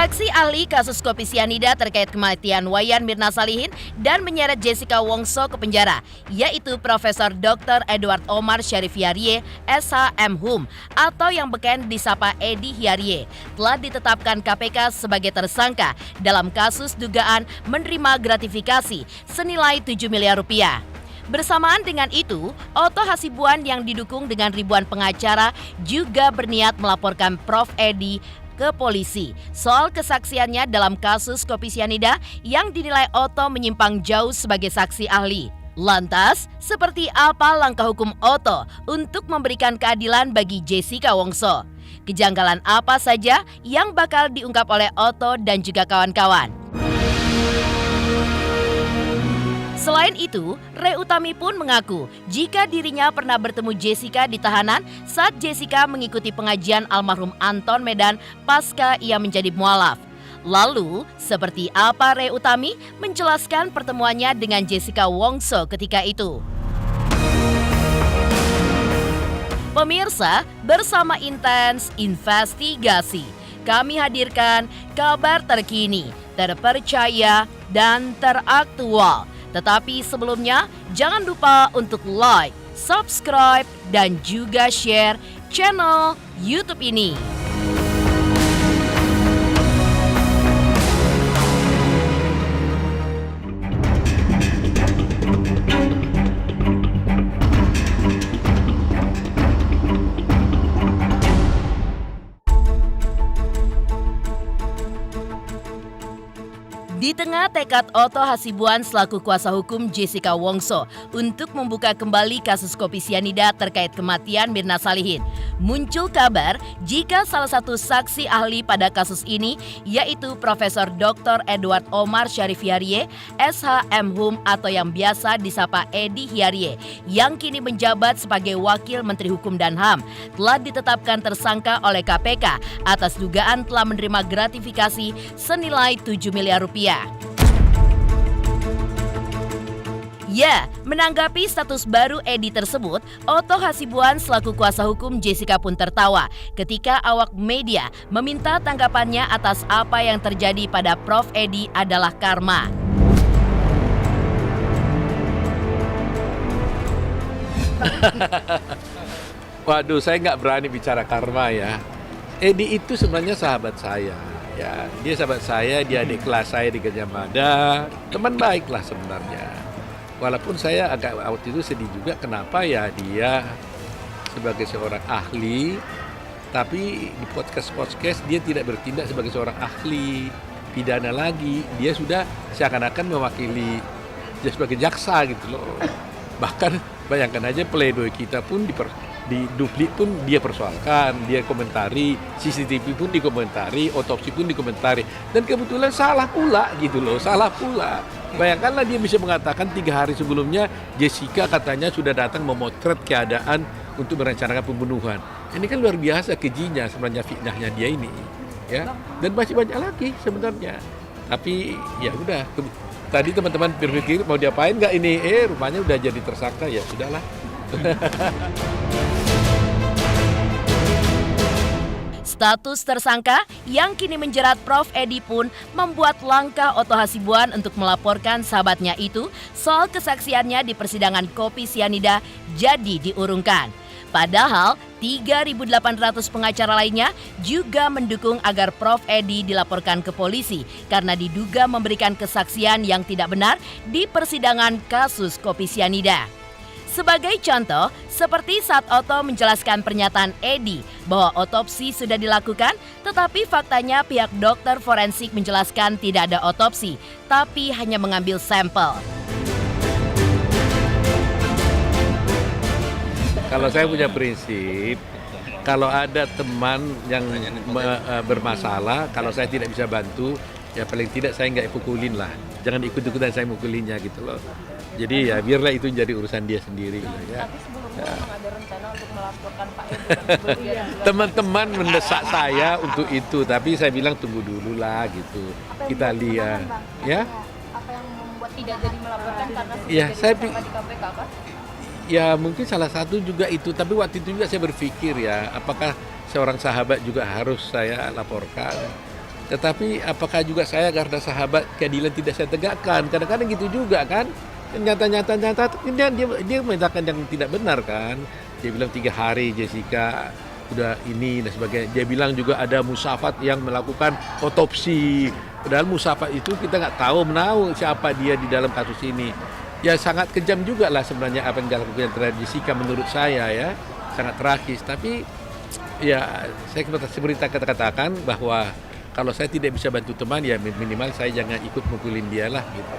Saksi ahli kasus kopi sianida terkait kematian Wayan Mirna Salihin dan menyeret Jessica Wongso ke penjara, yaitu Profesor Dr. Edward Omar Syarif Hyarie, SHM atau yang beken disapa Edi Hyarie, telah ditetapkan KPK sebagai tersangka dalam kasus dugaan menerima gratifikasi senilai 7 miliar rupiah. Bersamaan dengan itu, Otto Hasibuan yang didukung dengan ribuan pengacara juga berniat melaporkan Prof. Edi ke polisi soal kesaksiannya dalam kasus kopi sianida yang dinilai Otto menyimpang jauh sebagai saksi ahli. Lantas, seperti apa langkah hukum Otto untuk memberikan keadilan bagi Jessica Wongso? Kejanggalan apa saja yang bakal diungkap oleh Otto dan juga kawan-kawan? Selain itu, Ray Utami pun mengaku jika dirinya pernah bertemu Jessica di tahanan saat Jessica mengikuti pengajian almarhum Anton Medan pasca ia menjadi mualaf. Lalu, seperti apa Ray Utami menjelaskan pertemuannya dengan Jessica Wongso ketika itu? Pemirsa, bersama Intens Investigasi, kami hadirkan kabar terkini, terpercaya, dan teraktual. Tetapi sebelumnya, jangan lupa untuk like, subscribe, dan juga share channel YouTube ini. Di tengah tekad Otto Hasibuan selaku kuasa hukum Jessica Wongso untuk membuka kembali kasus kopi sianida terkait kematian Mirna Salihin, muncul kabar jika salah satu saksi ahli pada kasus ini yaitu Profesor Dr. Edward Omar Syarif Hyarie, SHM atau yang biasa disapa Edi Hyarie, yang kini menjabat sebagai Wakil Menteri Hukum dan HAM, telah ditetapkan tersangka oleh KPK atas dugaan telah menerima gratifikasi senilai 7 miliar rupiah. Ya, menanggapi status baru Edi tersebut, Otto Hasibuan selaku kuasa hukum Jessica pun tertawa ketika awak media meminta tanggapannya atas apa yang terjadi pada Prof. Edi adalah karma. Waduh, saya nggak berani bicara karma ya. Edi itu sebenarnya sahabat saya. Ya, dia sahabat saya, dia adik kelas saya di Gajah Mada, teman baik lah sebenarnya. Walaupun saya agak waktu itu sedih juga kenapa ya dia sebagai seorang ahli, tapi di podcast dia tidak bertindak sebagai seorang ahli pidana lagi. Dia sudah seakan-akan mewakili dia sebagai jaksa gitu loh. Bahkan bayangkan aja pledoi kita pun di duplik pun dia persoalkan, dia komentari, CCTV pun dikomentari, otopsi pun dikomentari. Dan kebetulan salah pula gitu loh, salah pula. Bayangkanlah dia bisa mengatakan 3 hari sebelumnya Jessica katanya sudah datang memotret keadaan untuk merencanakan pembunuhan. Ini kan luar biasa kejinya sebenarnya fitnahnya dia ini. Ya, dan masih banyak lagi sebenarnya. Tapi ya udah, tadi teman-teman berpikir mau diapain nggak ini? Rupanya udah jadi tersangka, ya sudahlah. Status tersangka yang kini menjerat Prof. Edi pun membuat langkah Otto Hasibuan untuk melaporkan sahabatnya itu soal kesaksiannya di persidangan kopi sianida jadi diurungkan. Padahal 3.800 pengacara lainnya juga mendukung agar Prof. Edi dilaporkan ke polisi karena diduga memberikan kesaksian yang tidak benar di persidangan kasus kopi sianida. Sebagai contoh, seperti saat Otto menjelaskan pernyataan Edi bahwa otopsi sudah dilakukan, tetapi faktanya pihak dokter forensik menjelaskan tidak ada otopsi, tapi hanya mengambil sampel. Kalau saya punya prinsip, kalau ada teman yang bermasalah, kalau saya tidak bisa bantu, ya paling tidak saya nggak pukulin lah. Jangan ikut-ikutan saya mukulinnya gitu loh. Jadi ya biarlah itu jadi urusan dia sendiri gitu ya. Tapi sebelumnya memang ada rencana untuk melaporkan Pak Edi. Teman-teman mendesak saya untuk itu, tapi saya bilang tunggu dulu lah gitu. Kita lihat ya. Apa yang membuat tidak jadi melaporkan karena sudah Ya, jadi saya tersangka di KPK Pak? Ya mungkin salah satu juga itu, tapi waktu itu juga saya berpikir ya, apakah seorang sahabat juga harus saya laporkan? Tetapi apakah juga saya karena sahabat keadilan tidak saya tegakkan? Kadang-kadang gitu juga kan. Nyata dia mengatakan yang tidak benar kan. Dia bilang 3 hari Jessica udah ini dan sebagainya. Dia bilang juga ada musafat yang melakukan otopsi. Padahal musafat itu kita nggak tahu menahu siapa dia di dalam kasus ini. Ya sangat kejam juga lah sebenarnya apa yang dilakukan terhadap Jessica menurut saya ya. Sangat tragis. Tapi ya saya seperti katakan bahwa kalau saya tidak bisa bantu teman ya minimal saya jangan ikut mukulin dia lah gitu.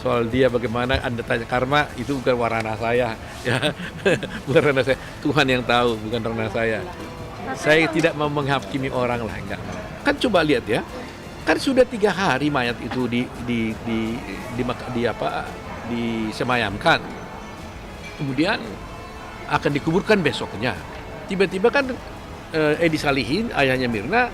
Soal dia bagaimana Anda tanya karma itu bukan ranah saya ya. Bukan ranah saya, Tuhan yang tahu, bukan ranah saya. Saya tidak mau menghakimi orang lah, enggak. Kan coba lihat ya. Kan sudah 3 hari mayat itu disemayamkan. Kemudian akan dikuburkan besoknya. Tiba-tiba kan Edi Salihin, ayahnya Mirna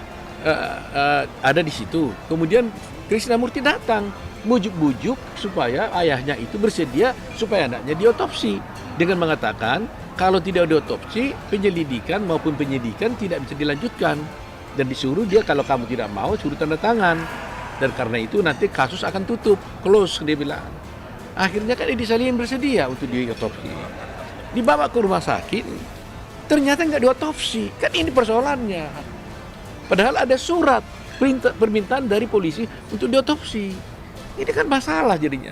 ada di situ. Kemudian Krishnamurti datang bujuk-bujuk supaya ayahnya itu bersedia supaya anaknya diotopsi dengan mengatakan kalau tidak diotopsi penyelidikan maupun penyidikan tidak bisa dilanjutkan dan disuruh dia kalau kamu tidak mau suruh tanda tangan dan karena itu nanti kasus akan tutup close dia bilang. Akhirnya kan Edi Salihin bersedia untuk diotopsi, dibawa ke rumah sakit ternyata nggak diotopsi. Kan ini persoalannya, padahal ada surat permintaan dari polisi untuk diotopsi. Ini kan masalah jadinya.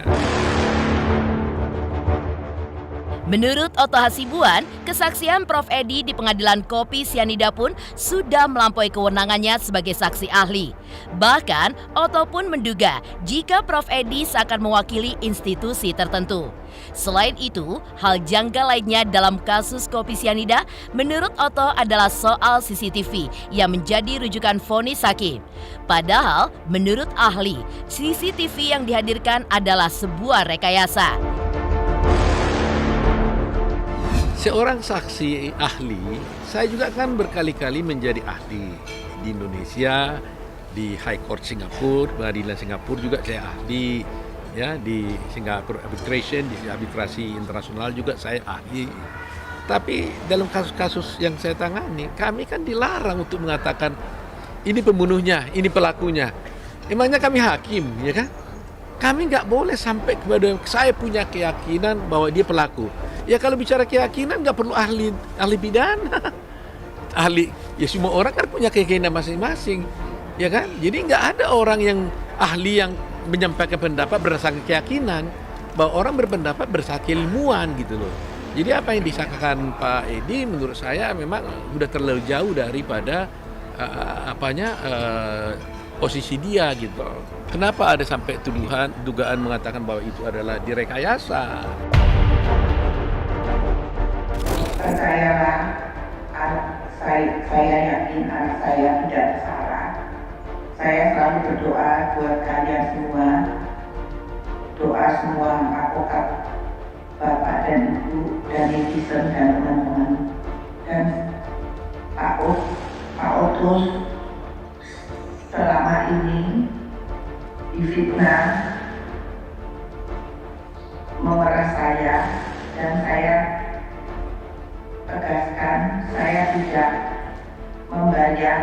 Menurut Otto Hasibuan, kesaksian Prof. Edi di pengadilan kopi sianida pun sudah melampaui kewenangannya sebagai saksi ahli. Bahkan, Otto pun menduga jika Prof. Edi seakan mewakili institusi tertentu. Selain itu, hal janggal lainnya dalam kasus kopi sianida menurut Otto adalah soal CCTV yang menjadi rujukan vonis hakim. Padahal, menurut ahli, CCTV yang dihadirkan adalah sebuah rekayasa. Seorang saksi ahli, saya juga kan berkali-kali menjadi ahli di Indonesia, di High Court Singapura, pengadilan Singapura juga saya ahli, ya di Singapore Arbitration, di arbitrasi internasional juga saya ahli. Tapi dalam kasus-kasus yang saya tangani, kami kan dilarang untuk mengatakan ini pembunuhnya, ini pelakunya. Emangnya kami hakim, ya kan? Kami nggak boleh sampai kepada saya punya keyakinan bahwa dia pelaku. Ya kalau bicara keyakinan nggak perlu ahli pidana, ahli ya semua orang kan punya keyakinan masing-masing, ya kan? Jadi nggak ada orang yang ahli yang menyampaikan pendapat berdasarkan keyakinan, bahwa orang berpendapat berdasarkan ilmuwan gitu loh. Jadi apa yang disangkakan Pak Edi menurut saya memang sudah terlalu jauh daripada posisi dia gitu. Kenapa ada sampai dugaan mengatakan bahwa itu adalah direkayasa? Percayalah, saya yakin anak saya tidak bersalah. Saya selalu berdoa buat kalian semua, doa semua advokat, Bapak dan Ibu, dan netizen dan teman-teman. Dan Pak Otus selama ini difitnah, memeras saya, dan saya tegaskan saya tidak membayar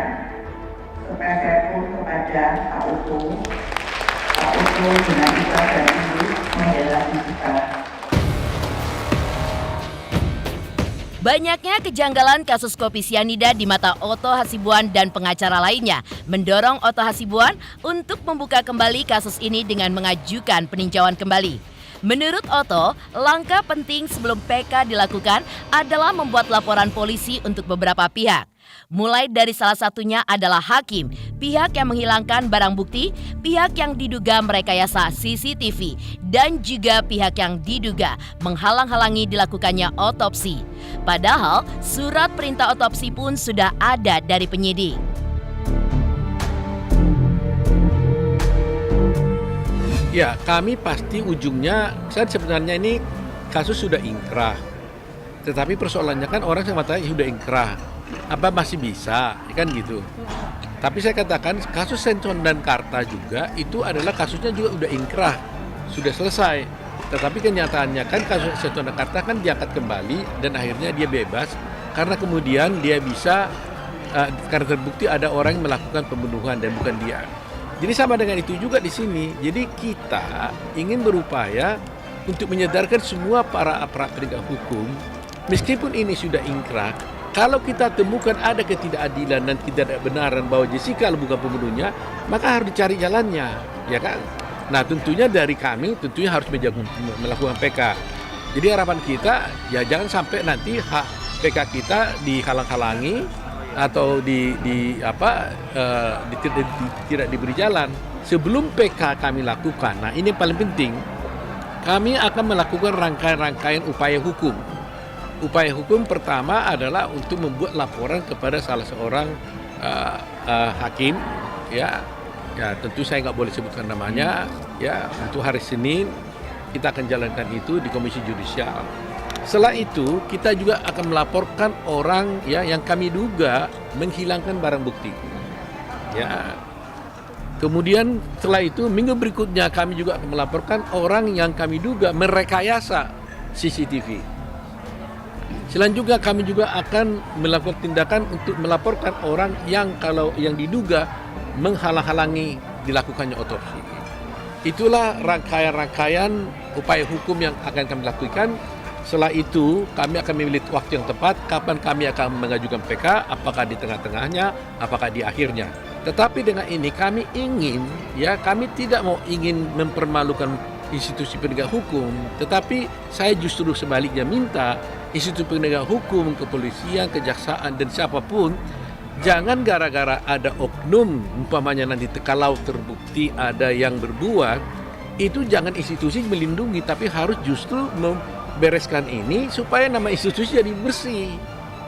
sepeser pun kepada Pak Oto. Pak Oto dengan ikhlas dan tulus membela kita. Banyaknya kejanggalan kasus kopi sianida di mata Otto Hasibuan dan pengacara lainnya mendorong Otto Hasibuan untuk membuka kembali kasus ini dengan mengajukan peninjauan kembali. Menurut Otto, langkah penting sebelum PK dilakukan adalah membuat laporan polisi untuk beberapa pihak. Mulai dari salah satunya adalah hakim, pihak yang menghilangkan barang bukti, pihak yang diduga merekayasa CCTV, dan juga pihak yang diduga menghalang-halangi dilakukannya otopsi. Padahal, surat perintah otopsi pun sudah ada dari penyidik. Ya, kami pasti ujungnya, saya sebenarnya ini kasus sudah ingkrah. Tetapi persoalannya kan orang yang mengatakan sudah ingkrah. Apa masih bisa, kan gitu. Tapi saya katakan kasus Senton dan Karta juga itu adalah kasusnya juga udah ingkrah, sudah selesai. Tetapi kenyataannya kan kasus Senton dan Karta kan diangkat kembali dan akhirnya dia bebas karena kemudian dia bisa karena terbukti ada orang yang melakukan pembunuhan dan bukan dia. Jadi sama dengan itu juga di sini. Jadi kita ingin berupaya untuk menyadarkan semua para aparat penegak hukum, meskipun ini sudah ingkrah, kalau kita temukan ada ketidakadilan dan ketidakbenaran bahwa Jessica bukan pembunuhnya, maka harus dicari jalannya, ya kan? Nah, tentunya dari kami tentunya harus melakukan PK. Jadi harapan kita ya jangan sampai nanti hak PK kita dihalang-halangi atau tidak diberi jalan. Sebelum PK kami lakukan, nah ini yang paling penting, kami akan melakukan rangkaian-rangkaian upaya hukum. Upaya hukum pertama adalah untuk membuat laporan kepada salah seorang hakim, ya tentu saya nggak boleh sebutkan namanya, ya untuk hari Senin kita akan jalankan itu di Komisi Judisial. Setelah itu kita juga akan melaporkan orang ya yang kami duga menghilangkan barang bukti. Ya. Kemudian setelah itu minggu berikutnya kami juga akan melaporkan orang yang kami duga merekayasa CCTV. Selanjutnya kami juga akan melakukan tindakan untuk melaporkan orang yang diduga menghalang-halangi dilakukannya otopsi. Itulah rangkaian-rangkaian upaya hukum yang akan kami lakukan. Setelah itu kami akan memilih waktu yang tepat kapan kami akan mengajukan PK, apakah di tengah-tengahnya, apakah di akhirnya. Tetapi dengan ini kami tidak mau mempermalukan institusi penegak hukum, tetapi saya justru sebaliknya minta institusi penegak hukum, kepolisian, kejaksaan dan siapapun jangan gara-gara ada oknum umpamanya nanti kalau terbukti ada yang berbuat, itu jangan institusi melindungi tapi harus justru bereskan ini supaya nama institusi jadi bersih,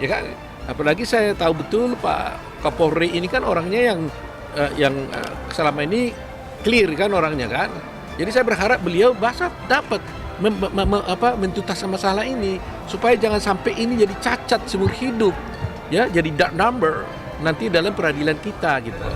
ya kan? Apalagi saya tahu betul Pak Kapolri ini kan orangnya yang selama ini clear kan orangnya kan. Jadi saya berharap beliau dapat mentuntas masalah ini supaya jangan sampai ini jadi cacat seumur hidup, ya jadi dark number nanti dalam peradilan kita gitu.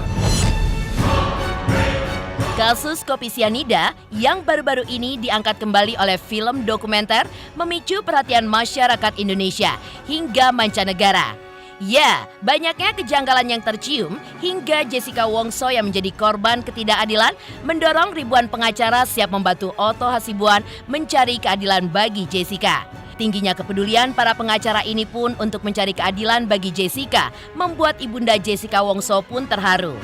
Kasus kopi sianida yang baru-baru ini diangkat kembali oleh film dokumenter memicu perhatian masyarakat Indonesia hingga mancanegara. Ya, banyaknya kejanggalan yang tercium hingga Jessica Wongso yang menjadi korban ketidakadilan mendorong ribuan pengacara siap membantu Otto Hasibuan mencari keadilan bagi Jessica. Tingginya kepedulian para pengacara ini pun untuk mencari keadilan bagi Jessica membuat ibunda Jessica Wongso pun terharu.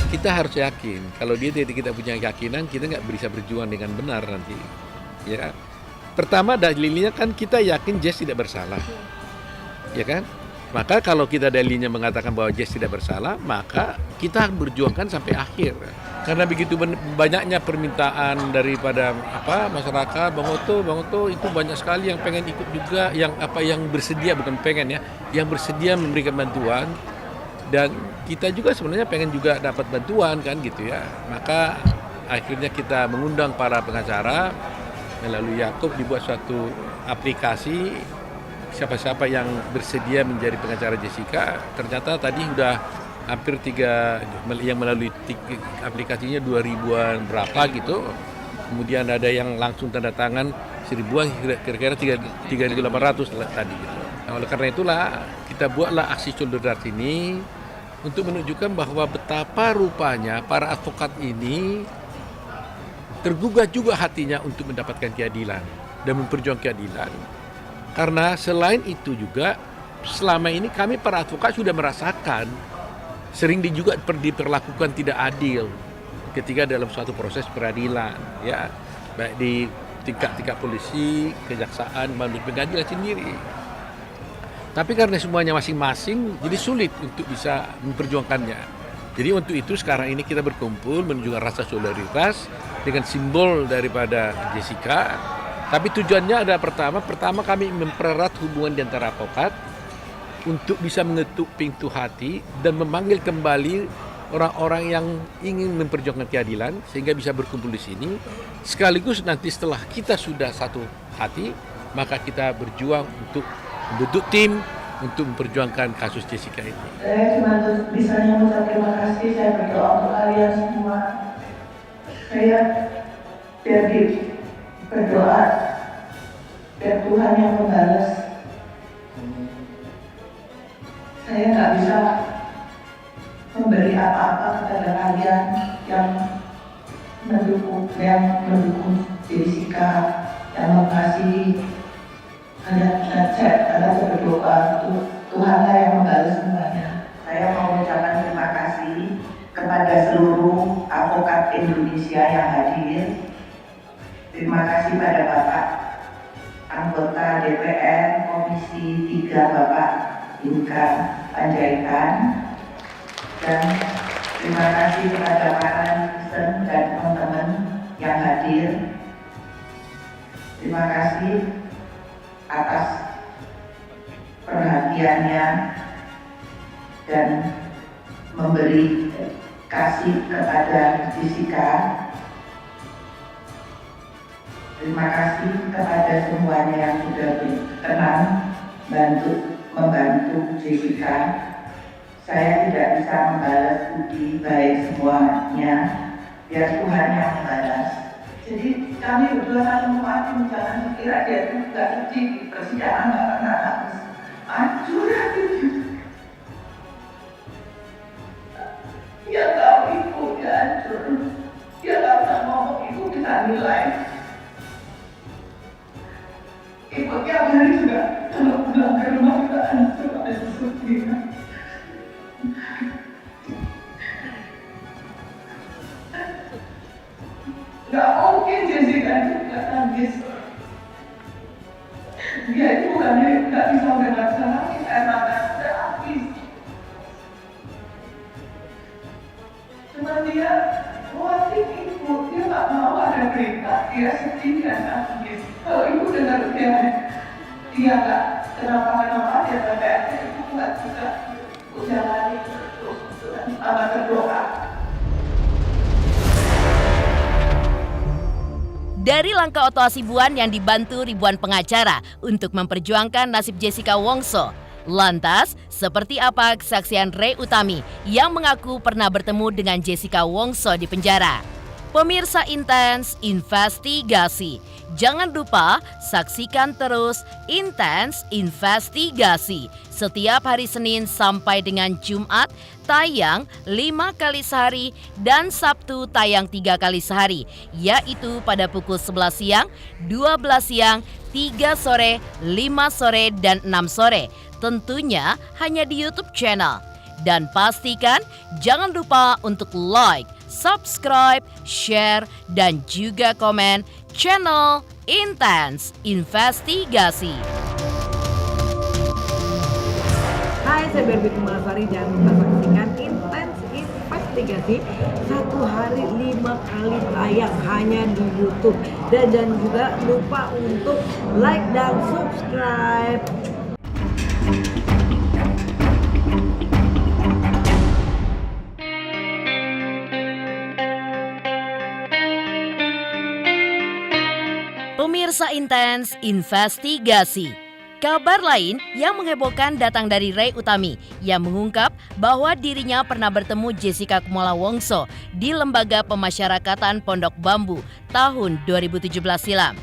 Kita harus yakin, kalau kita punya keyakinan, kita nggak bisa berjuang dengan benar nanti. Ya, pertama dalilnya kan kita yakin Jess tidak bersalah, ya kan? Maka kalau kita dalilnya mengatakan bahwa Jess tidak bersalah, maka kita berjuangkan sampai akhir. Karena begitu banyaknya permintaan daripada masyarakat, Bang Otto itu banyak sekali yang pengen ikut juga, yang bersedia bukan pengen ya, yang bersedia memberikan bantuan. Dan kita juga sebenarnya pengen juga dapat bantuan kan gitu ya. Maka akhirnya kita mengundang para pengacara melalui Yakub dibuat suatu aplikasi siapa-siapa yang bersedia menjadi pengacara Jessica. Ternyata tadi udah hampir 3 yang melalui aplikasinya 2000-an berapa gitu. Kemudian ada yang langsung tanda tangan 1000-an, kira-kira 3.800 tadi gitu. Nah, oleh karena itulah kita buatlah aksi solidaritas ini untuk menunjukkan bahwa betapa rupanya para advokat ini tergugah juga hatinya untuk mendapatkan keadilan dan memperjuangkan keadilan. Karena selain itu juga selama ini kami para advokat sudah merasakan sering juga diperlakukan tidak adil ketika dalam suatu proses peradilan, ya baik di tingkat polisi, kejaksaan maupun pengadilan sendiri. Tapi karena semuanya masing-masing, jadi sulit untuk bisa memperjuangkannya. Jadi untuk itu sekarang ini kita berkumpul menunjukkan rasa solidaritas dengan simbol daripada Jessica. Tapi tujuannya adalah pertama kami mempererat hubungan di antara advokat untuk bisa mengetuk pintu hati dan memanggil kembali orang-orang yang ingin memperjuangkan keadilan sehingga bisa berkumpul di sini. Sekaligus nanti setelah kita sudah satu hati, maka kita berjuang untuk membentuk tim untuk memperjuangkan kasus Jessica ini. Saya cuma bisa mengucap terima kasih, saya berdoa untuk kalian semua. Saya jadi berdoa dan Tuhan yang membalas. Saya nggak bisa memberi apa-apa kepada kalian yang mendukung Jessica, yang mengasihi. Saya berdoa untuk Tuhanlah yang membalas semuanya. Saya mau mengucapkan terima kasih kepada seluruh advokat Indonesia yang hadir. Terima kasih pada Bapak anggota DPR Komisi 3 Bapak Inka Panjaitan, dan terima kasih kepada para netizen dan teman-teman yang hadir. Terima kasih atas perhatiannya dan memberi kasih kepada Jessica. Terima kasih kepada semuanya yang sudah berkenan membantu Jessica. Saya tidak bisa membalas budi baik semuanya, biar Tuhan yang membalas. Jadi kami berdua saling memaafkan, jangan dikira dia itu nggak suci di persidangan, nggak pernah habis hancur hati. Dia tahu ibu dia hancur, dia nggak pernah ngomong ibu kita nilai. Ibu tiap hari juga kalau pulang ke rumah kita hancur ada sesuatu. Gak mungkin Jessica itu gak nangis. Dia itu bukannya gak bisa udah gak bisa nangis, air mata udah habis. Cuma dia khawatir ibu, dia gak mau ada berita, dia sedih dan nangis. Kalau ibu dengar dia gak kenapa-kenapa, dia berkata ibu gak bisa jalani terus sama berdoa. Dari langkah Oto Hasibuan yang dibantu ribuan pengacara untuk memperjuangkan nasib Jessica Wongso, lantas seperti apa kesaksian Ray Utami yang mengaku pernah bertemu dengan Jessica Wongso di penjara? Pemirsa Intens Investigasi, jangan lupa saksikan terus Intens Investigasi setiap hari Senin sampai dengan Jumat tayang 5 kali sehari dan Sabtu tayang 3 kali sehari, yaitu pada pukul 11 siang, 12 siang, 3 sore, 5 sore, dan 6 sore. Tentunya hanya di YouTube channel. Dan pastikan jangan lupa untuk like, subscribe, share, dan juga komen channel Intens Investigasi. Hai, saya Barbie Kumalasari. Jangan lupa saksikan Intens Investigasi 1 hari 5 kali tayang hanya di YouTube. Dan jangan juga lupa untuk like dan subscribe. Pemirsa Intens Investigasi. Kabar lain yang menghebohkan datang dari Ray Utami yang mengungkap bahwa dirinya pernah bertemu Jessica Kumala Wongso di Lembaga Pemasyarakatan Pondok Bambu tahun 2017 silam.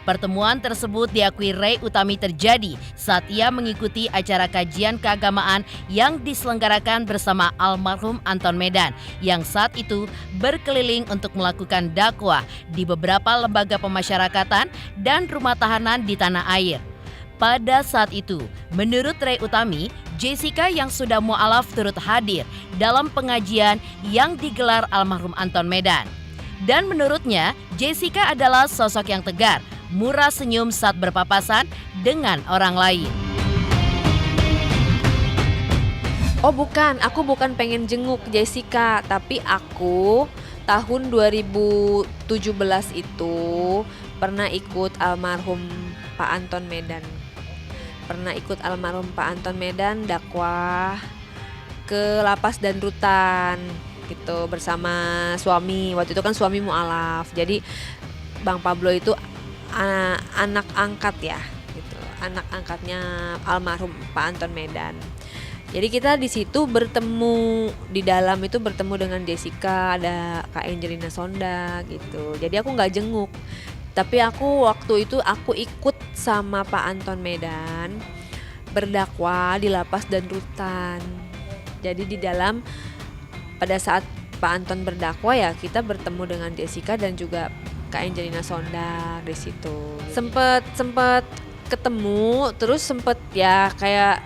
Pertemuan tersebut diakui Ray Utami terjadi saat ia mengikuti acara kajian keagamaan yang diselenggarakan bersama almarhum Anton Medan yang saat itu berkeliling untuk melakukan dakwah di beberapa lembaga pemasyarakatan dan rumah tahanan di tanah air. Pada saat itu, menurut Ray Utami, Jessica yang sudah mu'alaf turut hadir dalam pengajian yang digelar almarhum Anton Medan. Dan menurutnya, Jessica adalah sosok yang tegar, murah senyum saat berpapasan dengan orang lain. Oh bukan, aku bukan pengen jenguk Jessica, tapi aku tahun 2017 itu pernah ikut almarhum Pak Anton Medan. Pernah ikut almarhum Pak Anton Medan dakwah ke lapas dan rutan gitu bersama suami. Waktu itu kan suami mu'alaf. Jadi Bang Pablo itu anak angkat ya gitu. Anak angkatnya almarhum Pak Anton Medan. Jadi kita di situ bertemu, di dalam itu bertemu dengan Jessica, ada Kak Angelina Sonda gitu. Jadi aku nggak jenguk. Tapi aku waktu itu aku ikut sama Pak Anton Medan berdakwa di lapas dan rutan. Jadi di dalam pada saat Pak Anton berdakwa ya kita bertemu dengan Jessica dan juga Kak Angelina Sondang di situ. Sempet ketemu, terus sempet ya kayak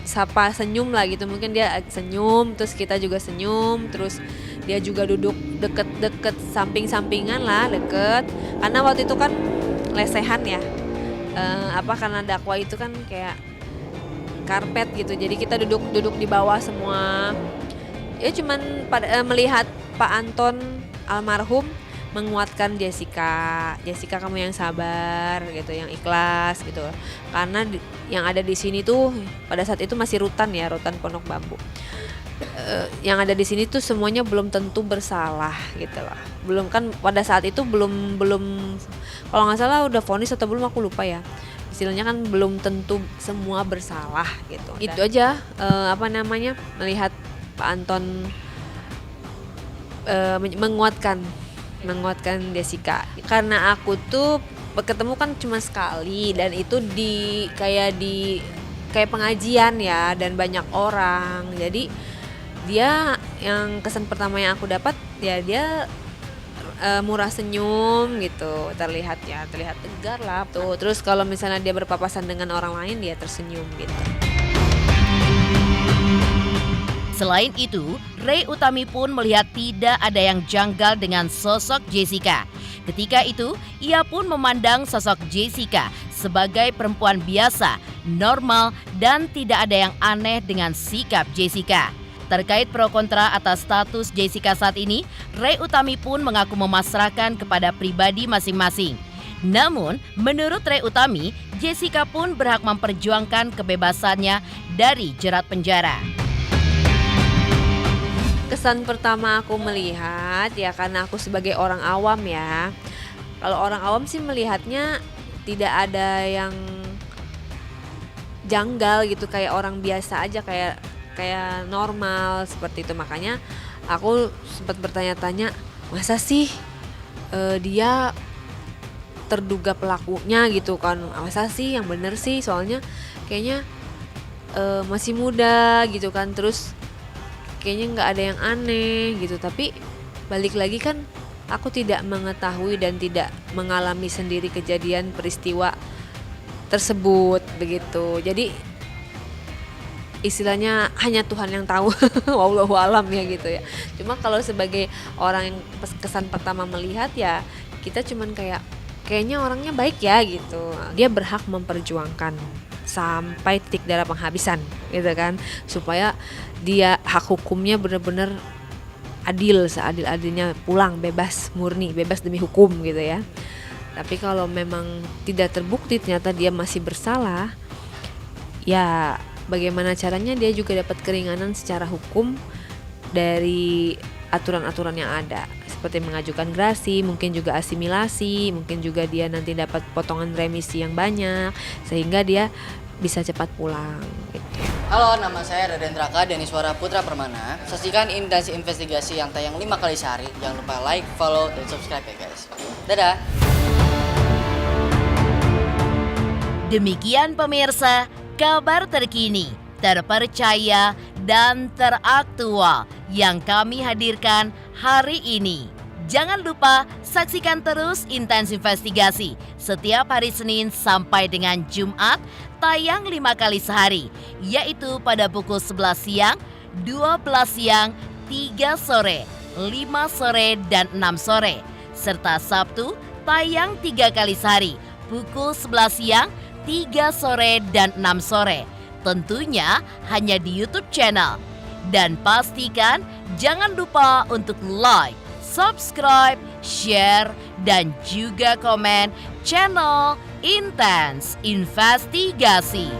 sapa senyum lah gitu, mungkin dia senyum, terus kita juga senyum, terus dia juga duduk deket samping-sampingan lah, deket, karena waktu itu kan lesehan ya, karena dakwa itu kan kayak karpet gitu, jadi kita duduk di bawah semua, ya cuman melihat Pak Anton almarhum menguatkan Jessica kamu yang sabar gitu, yang ikhlas gitu, karena yang ada di sini tuh pada saat itu masih rutan Pondok Bambu, yang ada di sini tuh semuanya belum tentu bersalah gitu lah, belum kan pada saat itu belum kalau nggak salah udah vonis atau belum aku lupa ya, istilahnya kan belum tentu semua bersalah gitu. Itu aja melihat Pak Anton menguatkan Jessica, karena aku tuh ketemu kan cuma sekali dan itu kayak pengajian ya dan banyak orang, jadi dia yang kesan pertama yang aku dapat ya dia murah senyum gitu, terlihat tegar lah tuh, terus kalau misalnya dia berpapasan dengan orang lain dia tersenyum gitu. Selain itu, Ray Utami pun melihat tidak ada yang janggal dengan sosok Jessica. Ketika itu, ia pun memandang sosok Jessica sebagai perempuan biasa, normal, dan tidak ada yang aneh dengan sikap Jessica. Terkait pro kontra atas status Jessica saat ini, Ray Utami pun mengaku memasrahkan kepada pribadi masing-masing. Namun, menurut Ray Utami, Jessica pun berhak memperjuangkan kebebasannya dari jerat penjara. Kesan pertama aku melihat ya, karena aku sebagai orang awam ya, kalau orang awam sih melihatnya tidak ada yang janggal gitu, kayak orang biasa aja, kayak normal seperti itu. Makanya aku sempat bertanya-tanya, masa sih dia terduga pelakunya gitu kan, masa sih yang bener sih, soalnya kayaknya masih muda gitu kan, terus kayaknya nggak ada yang aneh gitu. Tapi balik lagi kan aku tidak mengetahui dan tidak mengalami sendiri kejadian peristiwa tersebut begitu, jadi istilahnya hanya Tuhan yang tahu. Wallahu alam ya gitu ya. Cuma kalau sebagai orang yang kesan pertama melihat ya, kita cuman kayaknya orangnya baik ya gitu. Dia berhak memperjuangkan sampai titik darah penghabisan gitu kan, supaya dia hak hukumnya benar-benar adil, seadil-adilnya, pulang bebas murni, bebas demi hukum gitu ya. Tapi kalau memang tidak terbukti ternyata dia masih bersalah, ya bagaimana caranya dia juga dapat keringanan secara hukum dari aturan-aturan yang ada, seperti mengajukan grasi, mungkin juga asimilasi, mungkin juga dia nanti dapat potongan remisi yang banyak sehingga dia bisa cepat pulang gitu. Halo, nama saya Raden Raka Deniswara Putra Permana. Saksikan Intensi Investigasi yang tayang 5 kali sehari. Jangan lupa like, follow, dan subscribe ya guys. Dadah. Demikian pemirsa, kabar terkini, terpercaya, dan teraktual yang kami hadirkan hari ini. Jangan lupa saksikan terus Intensi Investigasi setiap hari Senin sampai dengan Jumat, tayang 5 kali sehari, yaitu pada pukul 11 siang, 12 siang, 3 sore, 5 sore, dan 6 sore. Serta Sabtu, tayang 3 kali sehari, pukul 11 siang, 3 sore, dan 6 sore. Tentunya hanya di YouTube channel. Dan pastikan jangan lupa untuk like, subscribe, share, dan juga komen channel Intensi Investigasi.